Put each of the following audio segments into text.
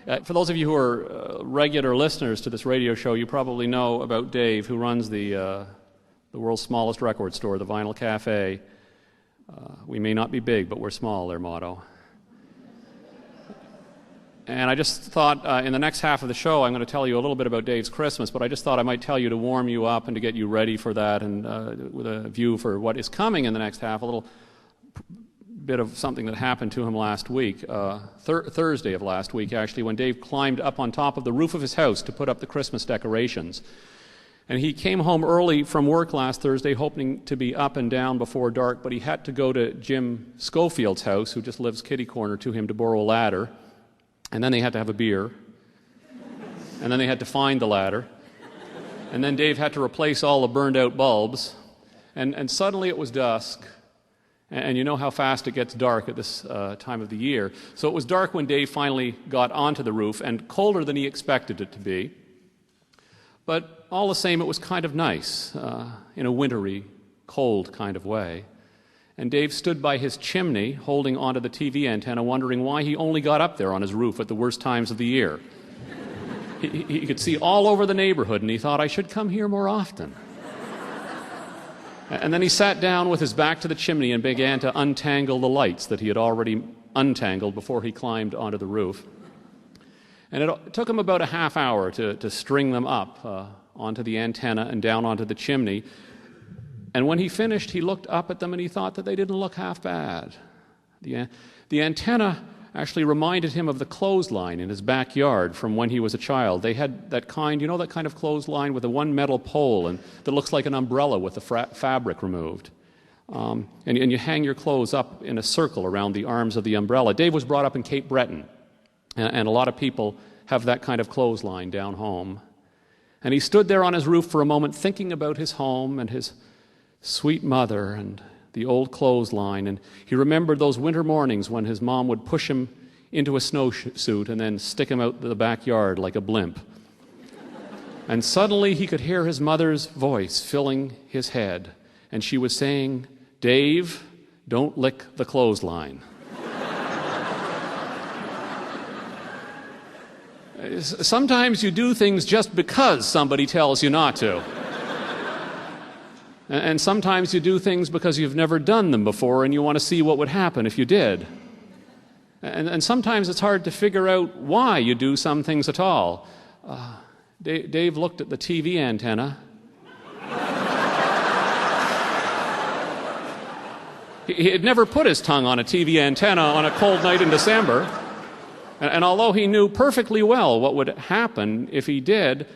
For those of you who are regular listeners to this radio show, you probably know about Dave, who runs the world's smallest record store, the Vinyl Cafe. We may not be big, but we're small, their motto. And I just thought in the next half of the show I'm going to tell you a little bit about Dave's Christmas, but I just thought I might tell you to warm you up and to get you ready for that, and with a view for what is coming in the next half, a little bit of something that happened to him last week, Thursday of last week actually, when Dave climbed up on top of the roof of his house to put up the Christmas decorations. And he came home early from work last Thursday hoping to be up and down before dark, but he had to go to Jim Schofield's house, who just lives kitty corner to him, to borrow a ladder. And then they had to have a beer. And then they had to find the ladder. And then Dave had to replace all the burned out bulbs. And suddenly it was dusk. And you know how fast it gets dark at this time of the year. So it was dark when Dave finally got onto the roof, and colder than he expected it to be. But all the same, it was kind of nice, in a wintry, cold kind of way. And Dave stood by his chimney, holding onto the TV antenna, wondering why he only got up there on his roof at the worst times of the year. He could see all over the neighborhood, and he thought, I should come here more often. And then he sat down with his back to the chimney and began to untangle the lights that he had already untangled before he climbed onto the roof. And it took him about a half hour to string them up onto the antenna and down onto the chimney. And when he finished, he looked up at them and he thought that they didn't look half bad. The antenna actually reminded him of the clothesline in his backyard from when he was a child. They had that kind, you know, that kind of clothesline with a one metal pole and that looks like an umbrella with the fabric removed. And you hang your clothes up in a circle around the arms of the umbrella. Dave was brought up in Cape Breton, and a lot of people have that kind of clothesline down home. And he stood there on his roof for a moment thinking about his home and his sweet mother and the old clothesline, and he remembered those winter mornings when his mom would push him into a snowsuit and then stick him out the backyard like a blimp. And suddenly he could hear his mother's voice filling his head, and she was saying, Dave, don't lick the clothesline. Sometimes you do things just because somebody tells you not to. And sometimes you do things because you've never done them before and you want to see what would happen if you did. And sometimes it's hard to figure out why you do some things at all. Dave looked at the TV antenna. He had never put his tongue on a TV antenna on a cold night in December. And although he knew perfectly well what would happen if he did,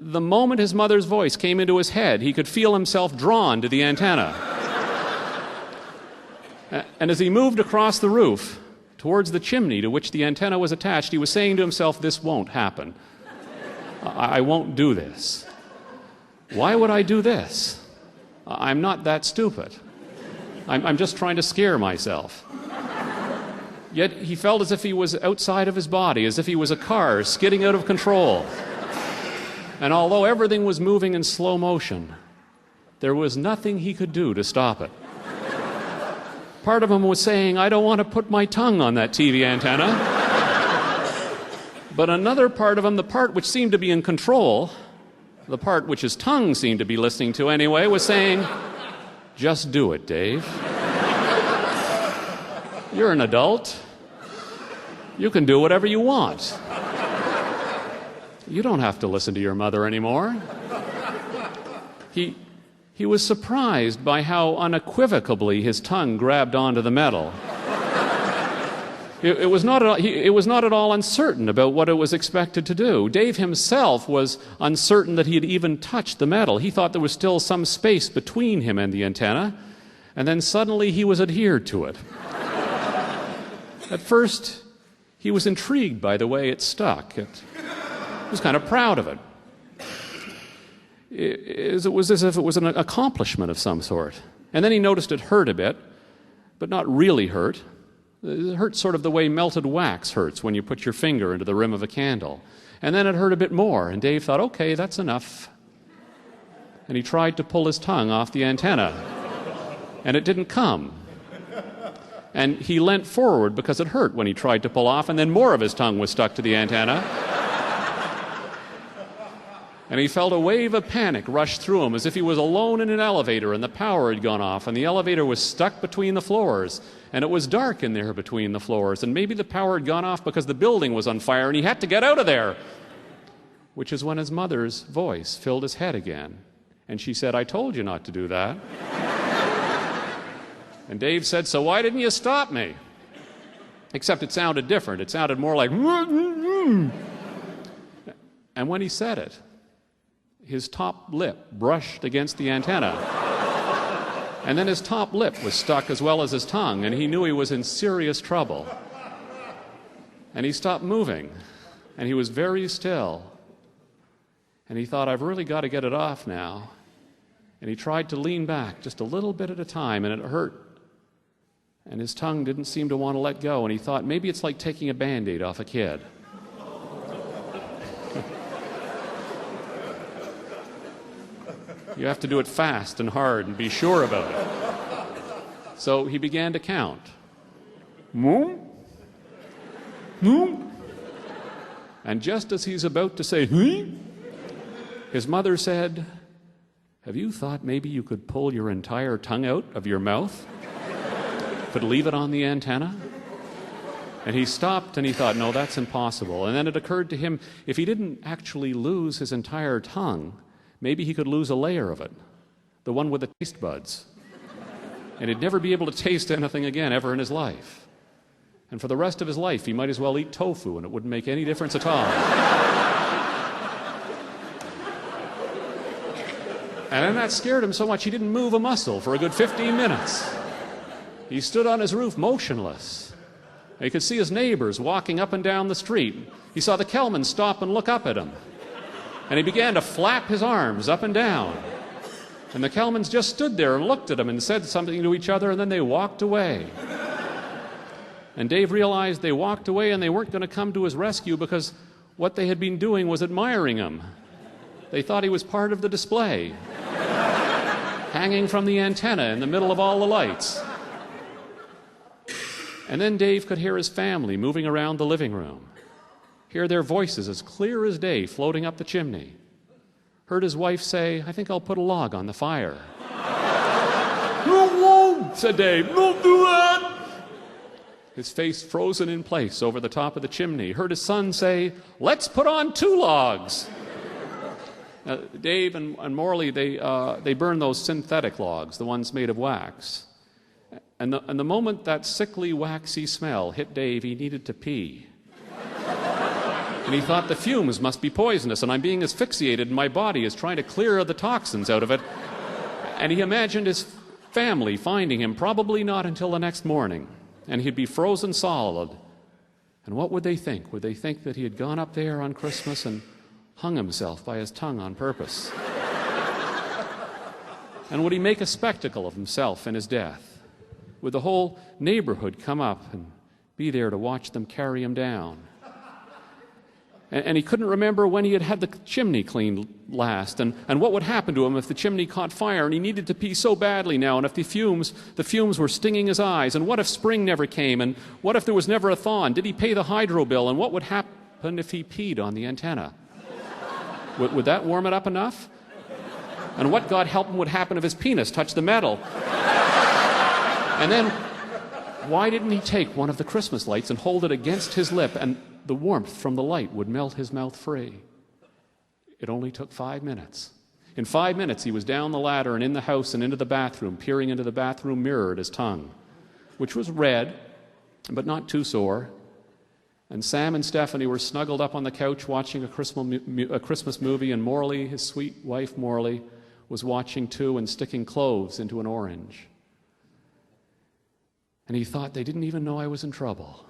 the moment his mother's voice came into his head, he could feel himself drawn to the antenna. And as he moved across the roof towards the chimney to which the antenna was attached, he was saying to himself, this won't happen. I won't do this. Why would I do this? I'm not that stupid. I'm just trying to scare myself. Yet he felt as if he was outside of his body, as if he was a car skidding out of control. And although everything was moving in slow motion, there was nothing he could do to stop it. Part of him was saying, I don't want to put my tongue on that TV antenna. But another part of him, the part which seemed to be in control, the part which his tongue seemed to be listening to anyway, was saying, just do it, Dave. You're an adult. You can do whatever you want. You don't have to listen to your mother anymore. He was surprised by how unequivocally his tongue grabbed onto the metal. It was not at all uncertain about what it was expected to do. Dave himself was uncertain that he had even touched the metal. He thought there was still some space between him and the antenna, and then suddenly he was adhered to it. At first, he was intrigued by the way it stuck. He was kind of proud of it. It was as if it was an accomplishment of some sort. And then he noticed it hurt a bit, but not really hurt. It hurt sort of the way melted wax hurts when you put your finger into the rim of a candle. And then it hurt a bit more, and Dave thought, okay, that's enough. And he tried to pull his tongue off the antenna, and it didn't come. And he leant forward because it hurt when he tried to pull off, and then more of his tongue was stuck to the antenna. And he felt a wave of panic rush through him, as if he was alone in an elevator and the power had gone off and the elevator was stuck between the floors, and it was dark in there between the floors, and maybe the power had gone off because the building was on fire and he had to get out of there. Which is when his mother's voice filled his head again, and she said, "I told you not to do that." And Dave said, "So why didn't you stop me?" Except it sounded different. It sounded more like and when he said it, his top lip brushed against the antenna. And then his top lip was stuck as well as his tongue, and he knew he was in serious trouble. And he stopped moving, and he was very still. And he thought, "I've really got to get it off now." And he tried to lean back just a little bit at a time, and it hurt. And his tongue didn't seem to want to let go, and he thought, maybe it's like taking a Band-Aid off a kid. You have to do it fast and hard and be sure about it. So he began to count. And just as he's about to say, his mother said, "Have you thought maybe you could pull your entire tongue out of your mouth? But leave it on the antenna?" And he stopped and he thought, no, that's impossible. And then it occurred to him, if he didn't actually lose his entire tongue, maybe he could lose a layer of it, the one with the taste buds. And he'd never be able to taste anything again ever in his life. And for the rest of his life, he might as well eat tofu and it wouldn't make any difference at all. And then that scared him so much he didn't move a muscle for a good 15 minutes. He stood on his roof motionless. He could see his neighbors walking up and down the street. He saw the Kelmans stop and look up at him. And he began to flap his arms up and down. And the Kelmans just stood there and looked at him and said something to each other, and then they walked away. And Dave realized they walked away and they weren't going to come to his rescue because what they had been doing was admiring him. They thought he was part of the display, hanging from the antenna in the middle of all the lights. And then Dave could hear his family moving around the living room, hear their voices as clear as day floating up the chimney. Heard his wife say, "I think I'll put a log on the fire." "No, won't," said Dave. "Don't do that." His face frozen in place over the top of the chimney. Heard his son say, "Let's put on 2 logs." Dave and Morley, they burn those synthetic logs, the ones made of wax. And the moment that sickly, waxy smell hit Dave, he needed to pee. And he thought the fumes must be poisonous, and I'm being asphyxiated, and my body is trying to clear the toxins out of it. And he imagined his family finding him, probably not until the next morning, and he'd be frozen solid. And what would they think? Would they think that he had gone up there on Christmas and hung himself by his tongue on purpose? And would he make a spectacle of himself in his death? Would the whole neighborhood come up and be there to watch them carry him down? And he couldn't remember when he had had the chimney cleaned last, and what would happen to him if the chimney caught fire, and he needed to pee so badly now, and if the fumes were stinging his eyes, and what if spring never came, and what if there was never a thaw, and did he pay the hydro bill, and what would happen if he peed on the antenna? Would that warm it up enough? And what, God help him, would happen if his penis touched the metal? And then, why didn't he take one of the Christmas lights and hold it against his lip, and the warmth from the light would melt his mouth free? It only took 5 minutes. In 5 minutes, he was down the ladder and in the house and into the bathroom, peering into the bathroom mirror at his tongue, which was red, but not too sore. And Sam and Stephanie were snuggled up on the couch watching a Christmas movie, and Morley, his sweet wife Morley, was watching too and sticking cloves into an orange. And he thought, they didn't even know I was in trouble.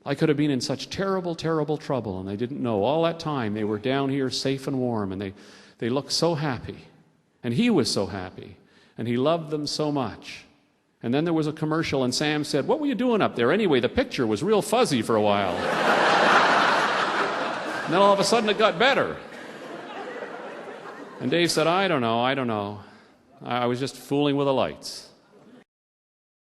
I could have been in such terrible, terrible trouble, and they didn't know. All that time, they were down here safe and warm, and they looked so happy. And he was so happy, and he loved them so much. And then there was a commercial, and Sam said, "What were you doing up there? Anyway, the picture was real fuzzy for a while." And then all of a sudden, it got better. And Dave said, I don't know. I was just fooling with the lights."